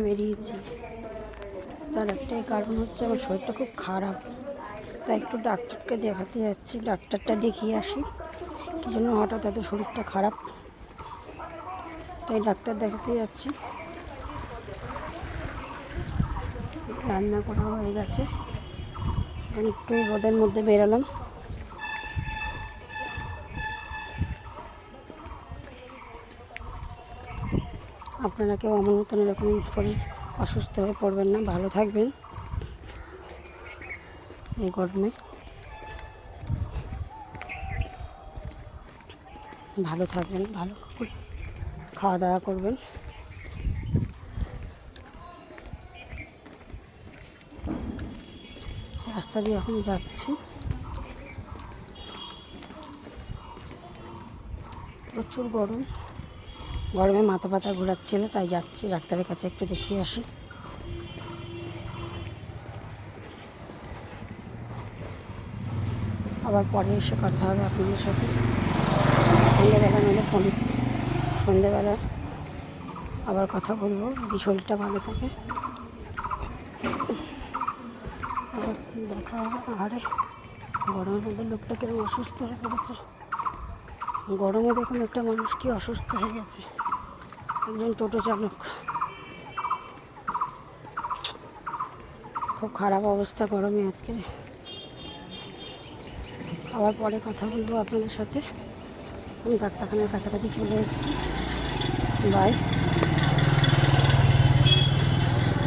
বেরিয়েছি, তার একটাই কারণ হচ্ছে আমার শরীরটা খুব খারাপ, তাই একটু ডাক্তারকে দেখাতে যাচ্ছি। ডাক্তারটা দেখিয়ে আসি কী জন্য হঠাৎ এত শরীরটা খারাপ, তাই ডাক্তার দেখাতে যাচ্ছি। রান্না করা হয়ে গেছে, একটু রোদের মধ্যে বেরোলাম। আপনারা কেউ আমার মতন এরকম শরীর অসুস্থ হয়ে পড়বেন না, ভালো থাকবেন এই গরমে। ভালো থাকবেন, ভালো খাওয়া দাওয়া করবেন। রাস্তা দিয়ে এখন যাচ্ছি, প্রচুর গরম, গরমে মাথা ব্যথা ঘোরাচ্ছিল, তাই যাচ্ছি ডাক্তারের কাছে একটু দেখিয়ে আসি। আবার পরে এসে কথা হবে আপনাদের সাথে। সন্ধ্যেবেলা নইলে সন্ধ্যেবেলা আবার কথা বলবো, যদি শরীরটা ভালো থাকে আবার দেখা হবে। আরে গরমের মধ্যে লোকটা কিরকম অসুস্থ হয়ে পড়েছে, গরমে দেখুন একটা মানুষ কি অসুস্থ হয়ে গেছে, একজন টোটো চালক। খুব খারাপ অবস্থা গরমে আজকে। আবার পরে কথা বলবো আপনাদের সাথে। আমি ডাক্তারখানার কাছাকাছি চলে এসেছি। বাই।